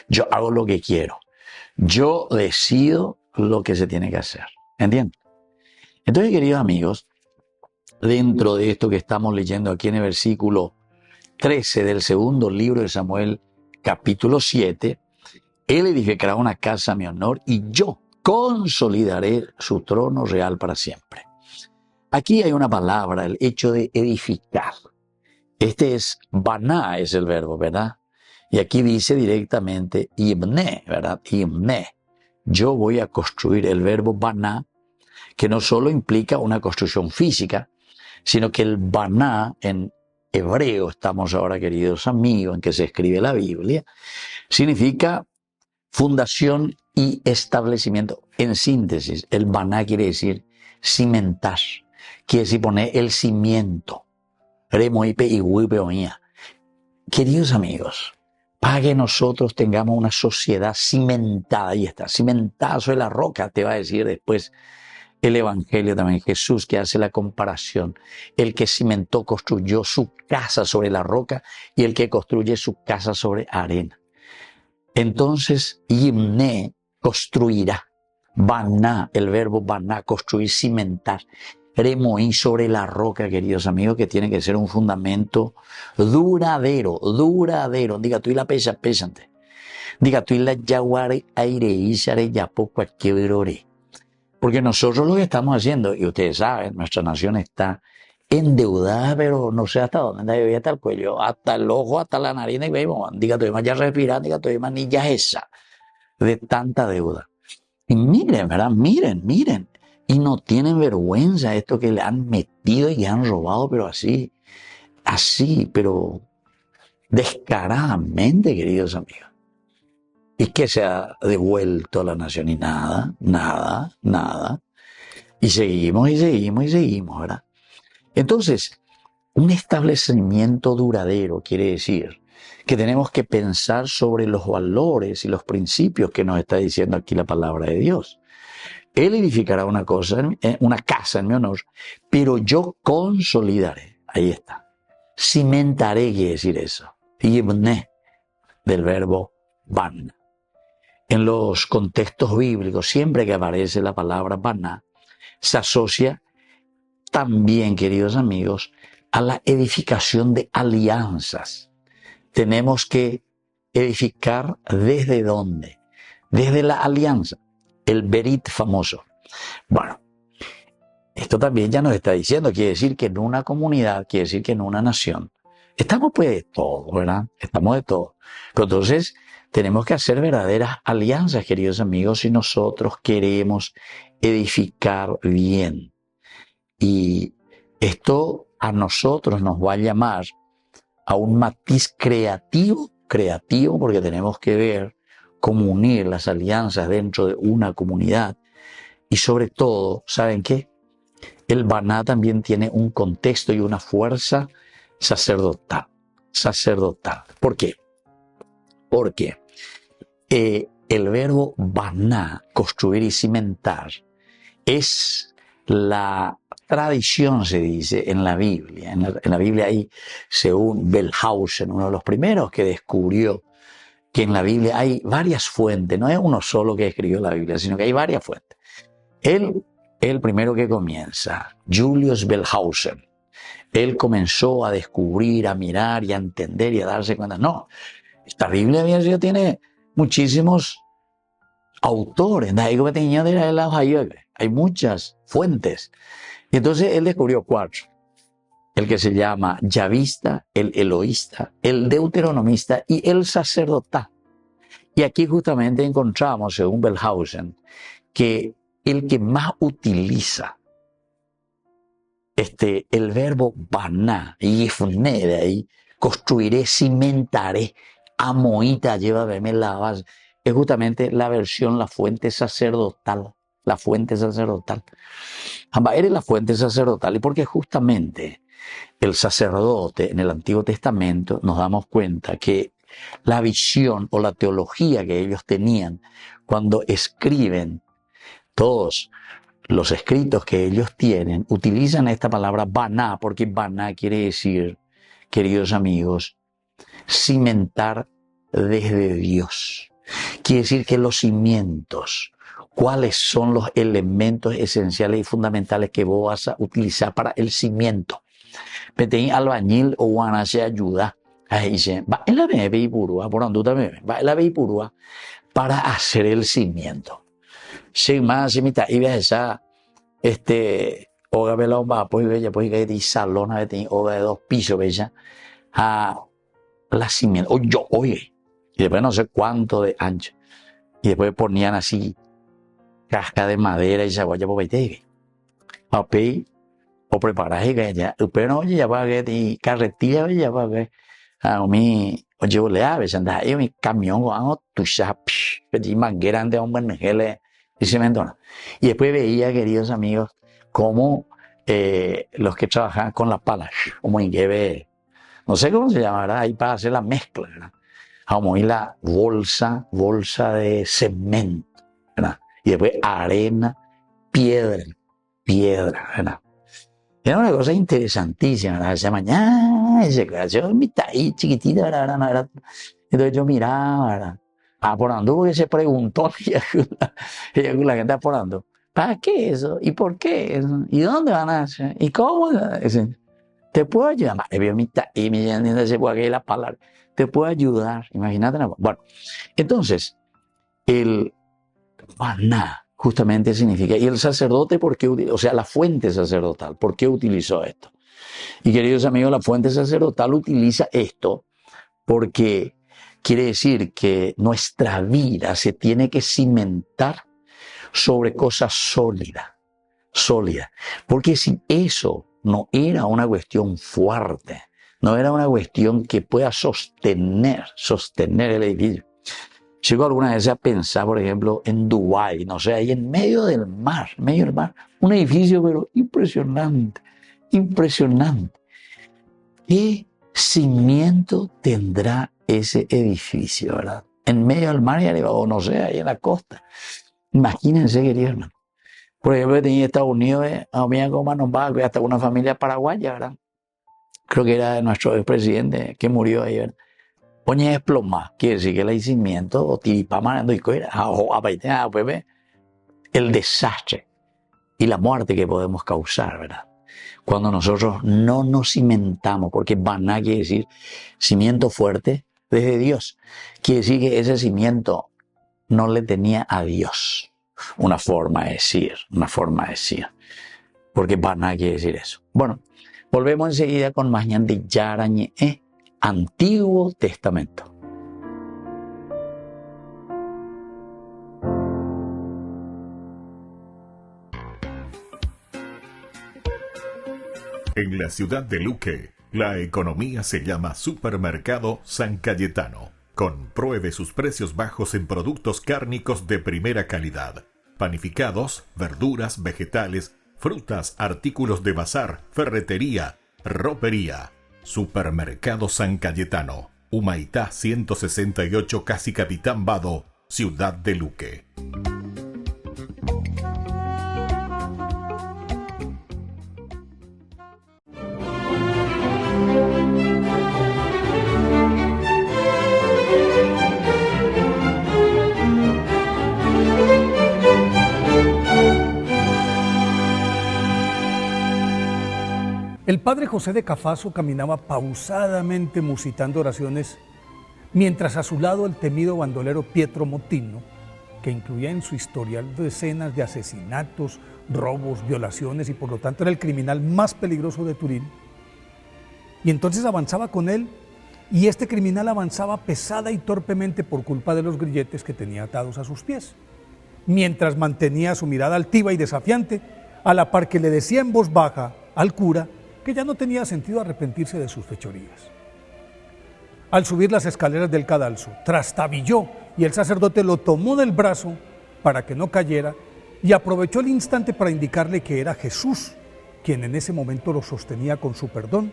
Yo hago lo que quiero. Yo decido lo que se tiene que hacer. ¿Entienden? Entonces, queridos amigos, dentro de esto que estamos leyendo aquí en el versículo 13 del segundo libro de Samuel, capítulo 7, él edificará una casa a mi honor y yo consolidaré su trono real para siempre. Aquí hay una palabra, el hecho de edificar. Este es, baná es el verbo, ¿verdad? Y aquí dice directamente, ibne, ¿verdad? Ibne. Yo voy a construir el verbo baná, que no solo implica una construcción física, sino que el baná en hebreo, estamos ahora, queridos amigos, en que se escribe la Biblia, significa fundación y establecimiento. En síntesis, el baná quiere decir cimentar, quiere decir poner el cimiento. Queridos amigos, para que nosotros tengamos una sociedad cimentada, ahí está, cimentada sobre la roca, te va a decir después el Evangelio también, Jesús, que hace la comparación. El que cimentó, construyó su casa sobre la roca, y el que construye su casa sobre arena. Entonces, yimne, construirá. Baná, el verbo baná, construir, cimentar. Remoí sobre la roca, queridos amigos, que tiene que ser un fundamento duradero, duradero. Diga tú y la pesante. Diga tú y la yaguare aire y sare yapoco quebrore. Porque nosotros lo que estamos haciendo, y ustedes saben, nuestra nación está endeudada, pero no sé hasta dónde, hasta el cuello, hasta el ojo, hasta la nariz, diga tú y más ya respirar, diga tú y más ni ya esa, de tanta deuda. Y miren, ¿verdad? Miren. Y no tienen vergüenza esto que le han metido y que han robado, pero así, pero descaradamente, queridos amigos. ¿Y qué se ha devuelto a la nación? Y nada. Y seguimos, ¿verdad? Entonces, un establecimiento duradero quiere decir que tenemos que pensar sobre los valores y los principios que nos está diciendo aquí la palabra de Dios. Él edificará una casa en mi honor, pero yo consolidaré. Ahí está. Cimentaré, quiere decir eso. Yibne, del verbo ban. En los contextos bíblicos, siempre que aparece la palabra baná, se asocia también, queridos amigos, a la edificación de alianzas. Tenemos que edificar ¿desde dónde? Desde la alianza, el berit famoso. Bueno, esto también ya nos está diciendo, quiere decir que en una comunidad, quiere decir que en una nación, estamos pues de todo, ¿verdad? Estamos de todo. Pero entonces tenemos que hacer verdaderas alianzas, queridos amigos, si nosotros queremos edificar bien. Y esto a nosotros nos va a llamar a un matiz creativo, porque tenemos que ver cómo unir las alianzas dentro de una comunidad. Y sobre todo, ¿saben qué? El baná también tiene un contexto y una fuerza sacerdotal. ¿Por qué? Porque el verbo baná, construir y cimentar, es la tradición, se dice, en la Biblia. En la Biblia hay, según Wellhausen, uno de los primeros que descubrió que en la Biblia hay varias fuentes, no es uno solo que escribió la Biblia, sino que hay varias fuentes. Él, el primero que comienza, Julius Wellhausen, él comenzó a descubrir, a mirar y a entender y a darse cuenta, no, esta Biblia tiene muchísimos autores, hay muchas fuentes. Y entonces él descubrió 4. El que se llama yavista, el eloísta, el deuteronomista y el sacerdotal. Y aquí justamente encontramos, según Wellhausen, que el que más utiliza el verbo baná, yifne, de ahí, construiré, cimentaré, amoita, lleva a verme la base, es justamente la versión, la fuente sacerdotal. La fuente sacerdotal. Eres la fuente sacerdotal, y porque justamente el sacerdote en el Antiguo Testamento nos damos cuenta que la visión o la teología que ellos tenían cuando escriben todos los escritos que ellos tienen, utilizan esta palabra baná, porque baná quiere decir, queridos amigos, cimentar desde Dios. Quiere decir que los cimientos, ¿cuáles son los elementos esenciales y fundamentales que vos vas a utilizar para el cimiento? Petén albañil o guanache ayuda. Ahí dice, va en la bebé y purúa, por andu también, va en la bebé y purúa para hacer el cimiento. sin más, y mitad, y ves esa, oga vela va, pues que de salón, a ver, oga de 2 pisos, bella, a la cimiento, oye, y después no sé cuánto de ancho, y después ponían así, casca de madera y se guaya por veinte, o preparaje que ya, pero no, ya va a ver, carretilla, ya va a ver, a mí, oye, le a veces anda ahí, mi camión, o tu chap, que más grande, un buen gele, y se me entona. Y después veía, queridos amigos, cómo los que trabajaban con la pala, como en que ve, no sé cómo se llama, ¿verdad? Ahí para hacer la mezcla, ¿verdad? Como y la bolsa de cemento, ¿verdad? Y después arena, piedra, ¿verdad? Era una cosa interesantísima, ¿verdad? Se llama, yo mitad ahí chiquitita, ¿verdad? No era, entonces yo miraba, ¿verdad? Por dónde, porque se preguntó, la gente está por dónde. ¿Para qué eso? ¿Y por qué eso? ¿Y dónde van a hacer? ¿Y cómo? ¿Te puedo ayudar? Y me entiende, se puede la palabra. ¿Te puedo ayudar? Imagínate. Bueno, entonces, el maná justamente significa, y el sacerdote, ¿por qué? O sea, la fuente sacerdotal, ¿por qué utilizó esto? Y queridos amigos, la fuente sacerdotal utiliza esto porque quiere decir que nuestra vida se tiene que cimentar sobre cosas sólidas. Porque si eso no era una cuestión fuerte, no era una cuestión que pueda sostener el edificio. Llego alguna vez a pensar, por ejemplo, en Dubái, no sé, ahí en medio del mar, un edificio pero impresionante. ¿Qué cimiento tendrá ese edificio, verdad? En medio del mar y arriba, o no sé, ahí en la costa. Imagínense, queridos hermanos. Por ejemplo, tenía Estados Unidos, a mí como nos va, hasta una familia paraguaya, ¿verdad? Creo que era nuestro expresidente que murió ahí, ¿verdad? Oye, desplomar, quiere decir que el aislamiento, o tiripamando y coira, el desastre y la muerte que podemos causar, ¿verdad? Cuando nosotros no nos cimentamos, porque baná quiere decir cimiento fuerte desde Dios. Quiere decir que ese cimiento no le tenía a Dios. Una forma de decir. Porque baná quiere decir eso. Bueno, volvemos enseguida con más ñande yarañe, Antiguo Testamento. En la ciudad de Luque, la economía se llama Supermercado San Cayetano. Compruebe sus precios bajos en productos cárnicos de primera calidad. Panificados, verduras, vegetales, frutas, artículos de bazar, ferretería, ropería. Supermercado San Cayetano, Humaitá 168, Casi Capitán Vado, Ciudad de Luque. El padre José de Cafaso caminaba pausadamente musitando oraciones, mientras a su lado el temido bandolero Pietro Motino, que incluía en su historial decenas de asesinatos, robos, violaciones y por lo tanto era el criminal más peligroso de Turín. Y entonces avanzaba con él, y este criminal avanzaba pesada y torpemente por culpa de los grilletes que tenía atados a sus pies, mientras mantenía su mirada altiva y desafiante, a la par que le decía en voz baja al cura que ya no tenía sentido arrepentirse de sus fechorías. Al subir las escaleras del cadalso, trastabilló y el sacerdote lo tomó del brazo para que no cayera y aprovechó el instante para indicarle que era Jesús quien en ese momento lo sostenía con su perdón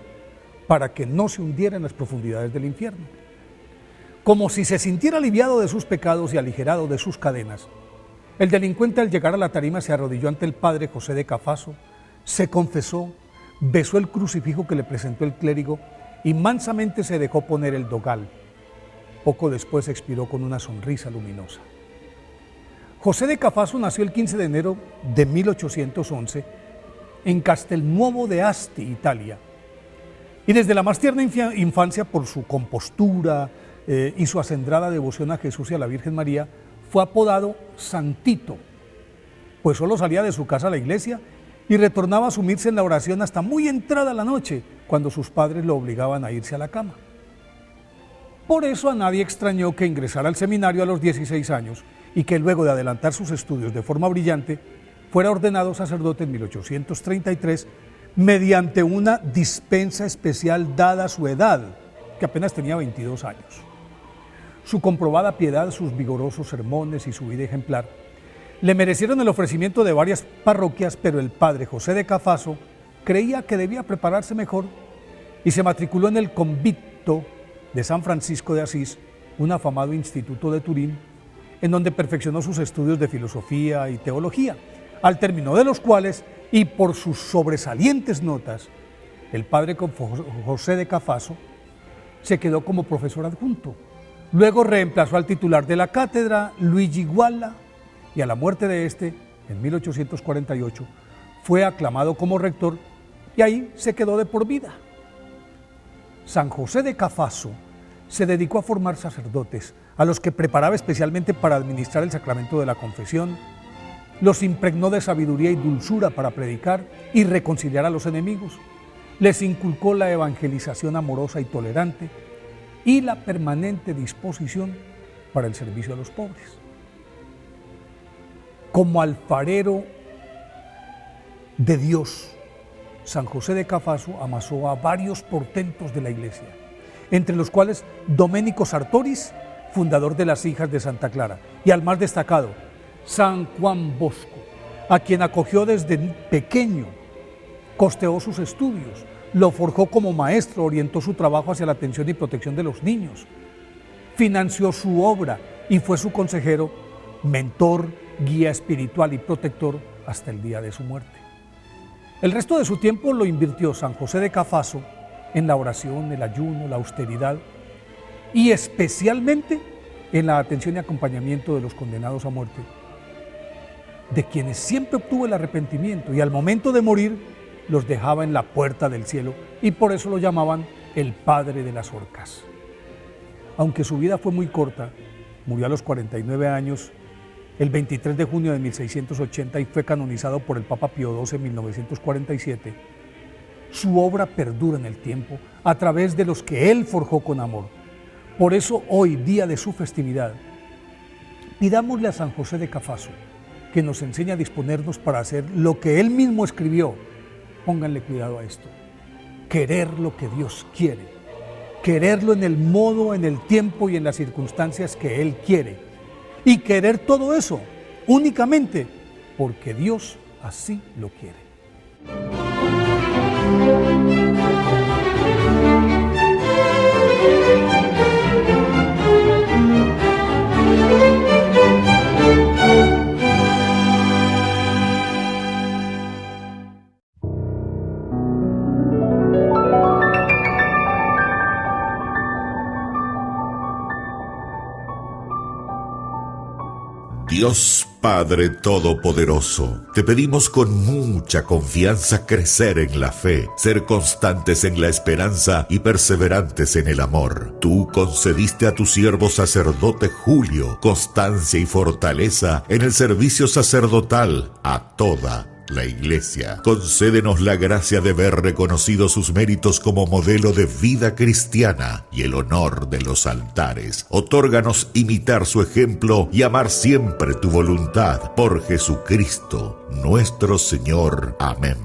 para que no se hundiera en las profundidades del infierno. Como si se sintiera aliviado de sus pecados y aligerado de sus cadenas, el delincuente al llegar a la tarima se arrodilló ante el padre José de Cafaso, se confesó, besó el crucifijo que le presentó el clérigo y mansamente se dejó poner el dogal. Poco después expiró con una sonrisa luminosa. José de Cafaso nació el 15 de enero de 1811 en Castelnuovo de Asti, Italia. Y desde la más tierna infancia, por su compostura y su acendrada devoción a Jesús y a la Virgen María, fue apodado Santito, pues solo salía de su casa a la iglesia y retornaba a sumirse en la oración hasta muy entrada la noche, cuando sus padres lo obligaban a irse a la cama. Por eso a nadie extrañó que ingresara al seminario a los 16 años y que luego de adelantar sus estudios de forma brillante, fuera ordenado sacerdote en 1833 mediante una dispensa especial dada a su edad, que apenas tenía 22 años. Su comprobada piedad, sus vigorosos sermones y su vida ejemplar le merecieron el ofrecimiento de varias parroquias, pero el padre José de Cafaso creía que debía prepararse mejor y se matriculó en el convento de San Francisco de Asís, un afamado instituto de Turín, en donde perfeccionó sus estudios de filosofía y teología, al término de los cuales, y por sus sobresalientes notas, el padre José de Cafaso se quedó como profesor adjunto. Luego reemplazó al titular de la cátedra, Luigi Gualla, y a la muerte de este, en 1848, fue aclamado como rector y ahí se quedó de por vida. San José de Cafaso se dedicó a formar sacerdotes, a los que preparaba especialmente para administrar el sacramento de la confesión, los impregnó de sabiduría y dulzura para predicar y reconciliar a los enemigos, les inculcó la evangelización amorosa y tolerante y la permanente disposición para el servicio a los pobres. Como alfarero de Dios, San José de Cafaso amasó a varios portentos de la Iglesia, entre los cuales Domenico Sartoris, fundador de las Hijas de Santa Clara, y al más destacado, San Juan Bosco, a quien acogió desde pequeño, costeó sus estudios, lo forjó como maestro, orientó su trabajo hacia la atención y protección de los niños, financió su obra y fue su consejero, mentor, guía espiritual y protector hasta el día de su muerte. El resto de su tiempo lo invirtió San José de Cafaso en la oración, el ayuno, la austeridad y especialmente en la atención y acompañamiento de los condenados a muerte, de quienes siempre obtuvo el arrepentimiento y al momento de morir los dejaba en la puerta del cielo y por eso lo llamaban el Padre de las Orcas. Aunque su vida fue muy corta, murió a los 49 años el 23 de junio de 1680 y fue canonizado por el Papa Pío XII en 1947, su obra perdura en el tiempo a través de los que él forjó con amor. Por eso hoy, día de su festividad, pidámosle a San José de Cafaso que nos enseñe a disponernos para hacer lo que él mismo escribió. Pónganle cuidado a esto: querer lo que Dios quiere, quererlo en el modo, en el tiempo y en las circunstancias que él quiere. Y querer todo eso únicamente porque Dios así lo quiere. Dios Padre Todopoderoso, te pedimos con mucha confianza crecer en la fe, ser constantes en la esperanza y perseverantes en el amor. Tú concediste a tu siervo sacerdote Julio constancia y fortaleza en el servicio sacerdotal a toda la Iglesia. Concédenos la gracia de ver reconocidos sus méritos como modelo de vida cristiana y el honor de los altares. Otórganos imitar su ejemplo y amar siempre tu voluntad. Por Jesucristo, nuestro Señor. Amén.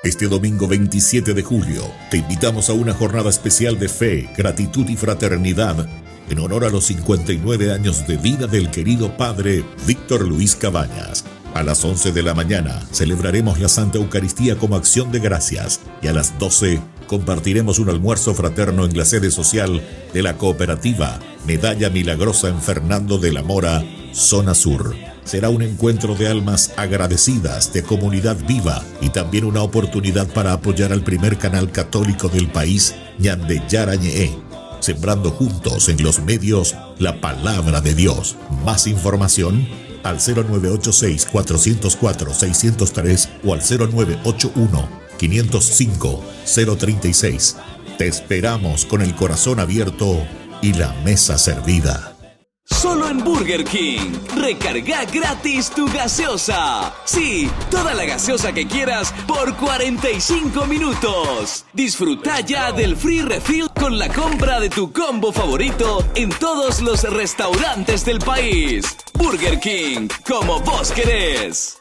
Este domingo 27 de julio, te invitamos a una jornada especial de fe, gratitud y fraternidad en honor a los 59 años de vida del querido padre Víctor Luis Cabañas. A las 11 de la mañana celebraremos la Santa Eucaristía como acción de gracias y a las 12 compartiremos un almuerzo fraterno en la sede social de la cooperativa Medalla Milagrosa en Fernando de la Mora, zona sur. Será un encuentro de almas agradecidas, de comunidad viva y también una oportunidad para apoyar al primer canal católico del país, Ñande Yarañé, sembrando juntos en los medios la palabra de Dios. Más información al 0986-404-603 o al 0981-505-036. Te esperamos con el corazón abierto y la mesa servida. Solo en Burger King. Recarga gratis tu gaseosa. Sí, toda la gaseosa que quieras por 45 minutos. Disfruta ya del free refill con la compra de tu combo favorito en todos los restaurantes del país. Burger King, como vos querés.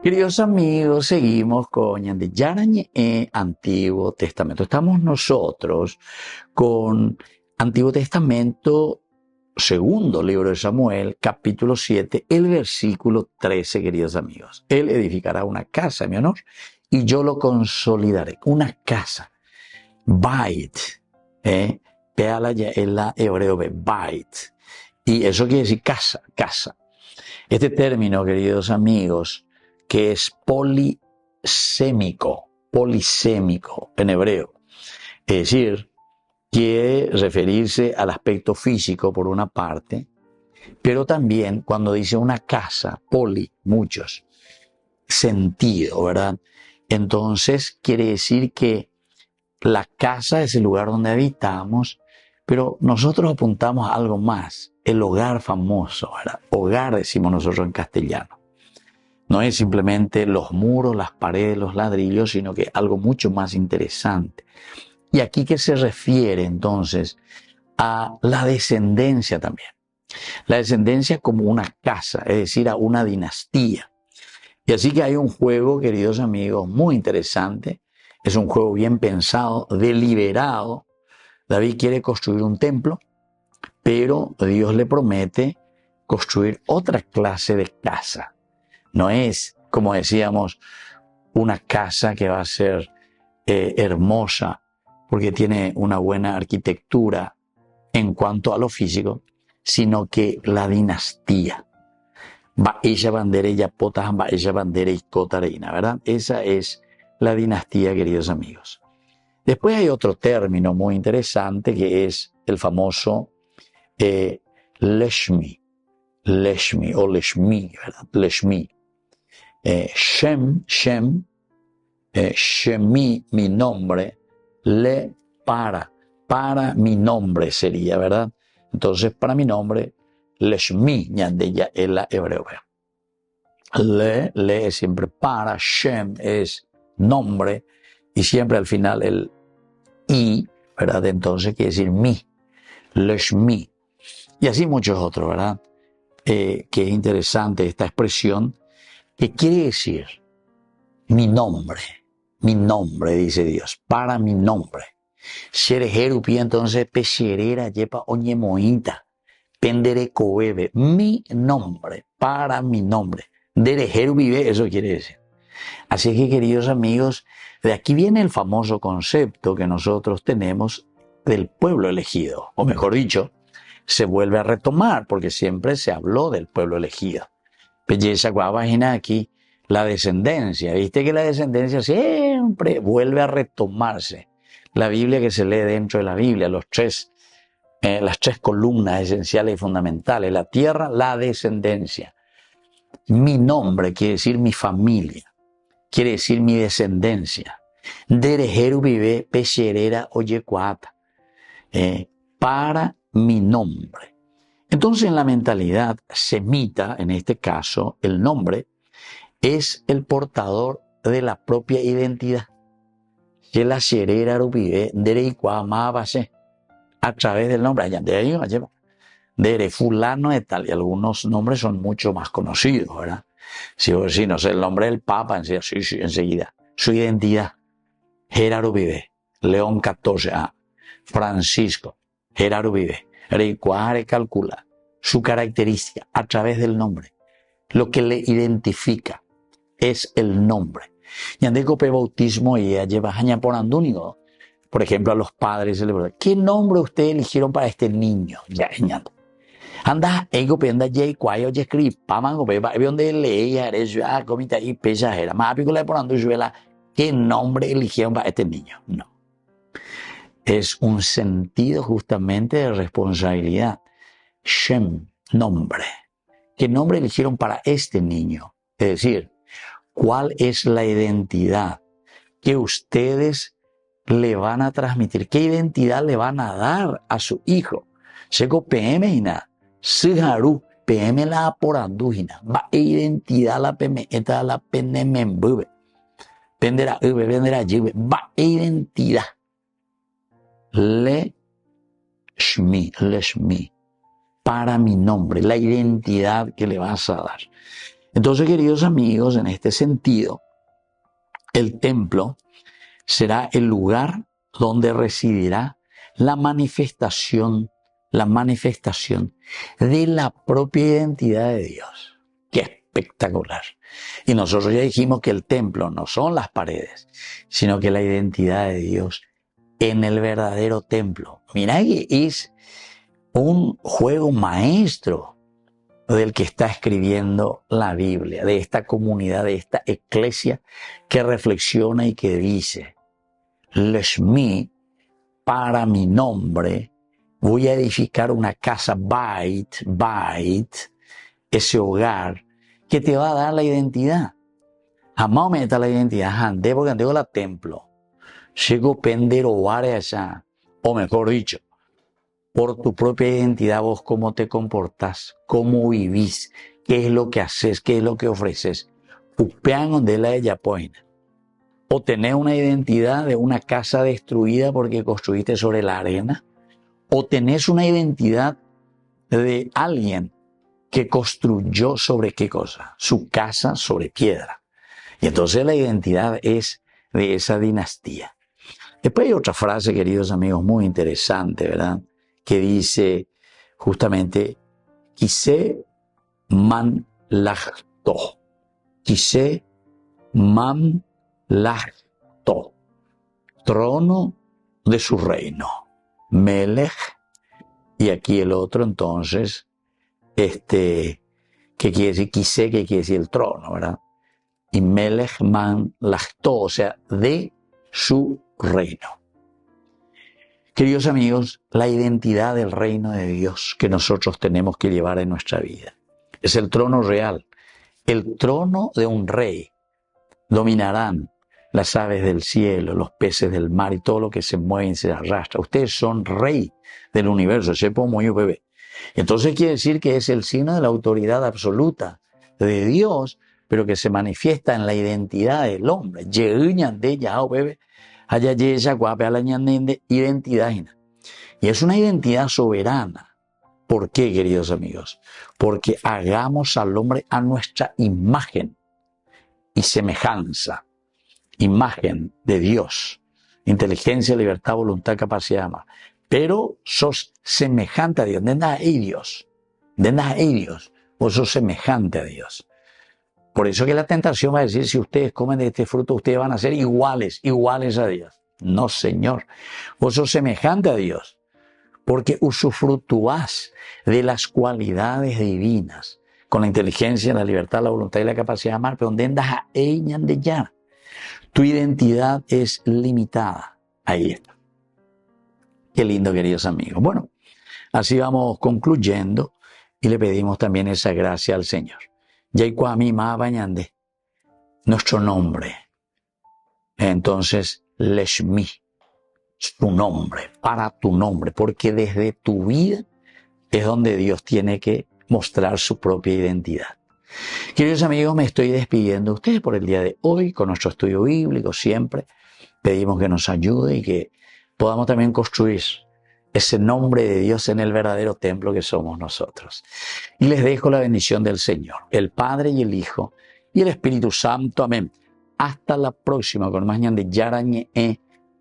Queridos amigos, seguimos con Ñande Yarañe Antiguo Testamento. Estamos nosotros con Antiguo Testamento, segundo libro de Samuel, capítulo 7, el versículo 13, queridos amigos. Él edificará una casa en mi honor y yo lo consolidaré. Una casa. Bait. Péala ya en la hebreo, bait. Y eso quiere decir casa, casa. Este término, queridos amigos, que es polisémico en hebreo. Es decir, quiere referirse al aspecto físico por una parte, pero también cuando dice una casa, muchos, sentido, ¿verdad? Entonces quiere decir que la casa es el lugar donde habitamos, pero nosotros apuntamos a algo más, el hogar famoso, ¿verdad? Hogar decimos nosotros en castellano. No es simplemente los muros, las paredes, los ladrillos, sino que algo mucho más interesante. Y aquí que se refiere entonces a la descendencia también. La descendencia como una casa, es decir, a una dinastía. Y así que hay un juego, queridos amigos, muy interesante. Es un juego bien pensado, deliberado. David quiere construir un templo, pero Dios le promete construir otra clase de casa. No es, como decíamos, una casa que va a ser hermosa porque tiene una buena arquitectura en cuanto a lo físico, sino que la dinastía. Ella bandera y potas, ella bandera y cotareina, ¿verdad? Esa es la dinastía, queridos amigos. Después hay otro término muy interesante que es el famoso Leshmi o Leshmi, ¿verdad? Leshmi. Shemi, mi nombre, para mi nombre sería, ¿verdad? Entonces, para mi nombre, Leshmi, Ñandeya, es la hebreo. Le es siempre para, Shem es nombre, y siempre al final el i, ¿verdad? Entonces quiere decir mi, Leshmi. Y así muchos otros, ¿verdad? Que es interesante esta expresión, que quiere decir mi nombre, dice Dios, para mi nombre. Sherejerupi, entonces, pesherera, yepa, oñemoita, pendere coebe, mi nombre, para mi nombre. Derejerupi, eso quiere decir. Así que, queridos amigos, de aquí viene el famoso concepto que nosotros tenemos del pueblo elegido, o mejor dicho, se vuelve a retomar, porque siempre se habló del pueblo elegido. Belleza, imagina aquí la descendencia. Viste que la descendencia siempre vuelve a retomarse. La Biblia que se lee dentro de la Biblia, las tres columnas esenciales y fundamentales. La tierra, la descendencia. Mi nombre quiere decir mi familia. Quiere decir mi descendencia. Derejeru vive pesherera oyecuata. Para mi nombre. Entonces, en la mentalidad semita, en este caso, el nombre es el portador de la propia identidad. Que la sherera rubide a través del nombre. De fulano de tal. Y algunos nombres son mucho más conocidos, ¿verdad? Si no sé, el nombre del Papa, sí, enseguida. Su identidad. Gerardo Vive. León XIV. Francisco. Gerardo Vive. Recuare calcula su característica a través del nombre, lo que le identifica, es el nombre. Yande cope bautismo y lleva haña por andúnigo. Por ejemplo, a los padres se le pregunta, ¿qué nombre ustedes eligieron para este niño? Ya, ñando. Anda, ego penda jay cuayo ya escribí, pamango beba, donde leía eres ya comita y pesa era. Más picola por andujuela, ¿qué nombre eligieron para este niño? No. Es un sentido justamente de responsabilidad. Shem, nombre. ¿Qué nombre eligieron para este niño? Es decir, ¿cuál es la identidad que ustedes le van a transmitir? ¿Qué identidad le van a dar a su hijo? Seko PM ina, Siharu, PM la porandujina, va identidad la PM, esta la penemembube, vendera jibe, va identidad. Leshmi, para mi nombre, la identidad que le vas a dar. Entonces, queridos amigos, en este sentido, el templo será el lugar donde residirá la manifestación de la propia identidad de Dios. ¡Qué espectacular! Y nosotros ya dijimos que el templo no son las paredes, sino que la identidad de Dios en el verdadero templo. Mira que es un juego maestro del que está escribiendo la Biblia, de esta comunidad, de esta iglesia que reflexiona y que dice, Leshmi, para mi nombre, voy a edificar una casa, Bait, ese hogar que te va a dar la identidad. Jamás me da la identidad, ande porque ande la templo. Llego pendero allá, o mejor dicho, por tu propia identidad, vos cómo te comportás, cómo vivís, qué es lo que haces, qué es lo que ofreces. Upean donde la ella poina. O tenés una identidad de una casa destruida porque construiste sobre la arena. O tenés una identidad de alguien que construyó sobre qué cosa, su casa sobre piedra. Y entonces la identidad es de esa dinastía. Después hay otra frase, queridos amigos, muy interesante, ¿verdad? Que dice justamente, Kise man lachto. Kise man lachto. Trono de su reino. Melech. Y aquí el otro entonces, que quiere decir Kise, que quiere decir el trono, ¿verdad? Y Melech man lachto, o sea, de su reino. Queridos amigos, la identidad del reino de Dios que nosotros tenemos que llevar en nuestra vida es el trono real, el trono de un rey. Dominarán las aves del cielo, los peces del mar y todo lo que se mueve y se arrastra. Ustedes son rey del universo, sepo muy bebé. Entonces quiere decir que es el signo de la autoridad absoluta de Dios, pero que se manifiesta en la identidad del hombre. Identidad. Y es una identidad soberana. ¿Por qué, queridos amigos? Porque hagamos al hombre a nuestra imagen y semejanza. Imagen de Dios. Inteligencia, libertad, voluntad, capacidad de amar. Pero sos semejante a Dios. Dendas a Dios. Vos sos semejante a Dios. Por eso que la tentación va a decir, si ustedes comen de este fruto, ustedes van a ser iguales a Dios. No, Señor. Vos sos semejante a Dios. Porque usufructuás de las cualidades divinas, con la inteligencia, la libertad, la voluntad y la capacidad de amar, pero donde andas a ella de ya. Tu identidad es limitada. Ahí está. Qué lindo, queridos amigos. Bueno, así vamos concluyendo y le pedimos también esa gracia al Señor. Yaikwami ma bañande, nuestro nombre. Entonces, Leshmi, tu nombre, para tu nombre, porque desde tu vida es donde Dios tiene que mostrar su propia identidad. Queridos amigos, me estoy despidiendo de ustedes por el día de hoy, con nuestro estudio bíblico. Siempre pedimos que nos ayude y que podamos también construir ese nombre de Dios en el verdadero templo que somos nosotros. Y les dejo la bendición del Señor, el Padre y el Hijo y el Espíritu Santo. Amén. Hasta la próxima con más Ñande Yarañe,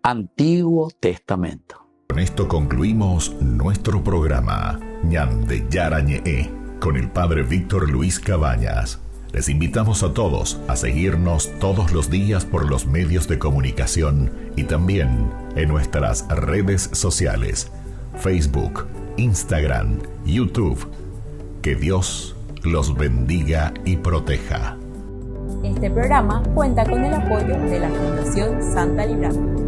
Antiguo Testamento. Con esto concluimos nuestro programa Ñande Yarañe con el Padre Víctor Luis Cabañas. Les invitamos a todos a seguirnos todos los días por los medios de comunicación y también en nuestras redes sociales, Facebook, Instagram, YouTube. Que Dios los bendiga y proteja. Este programa cuenta con el apoyo de la Fundación Santa Librada.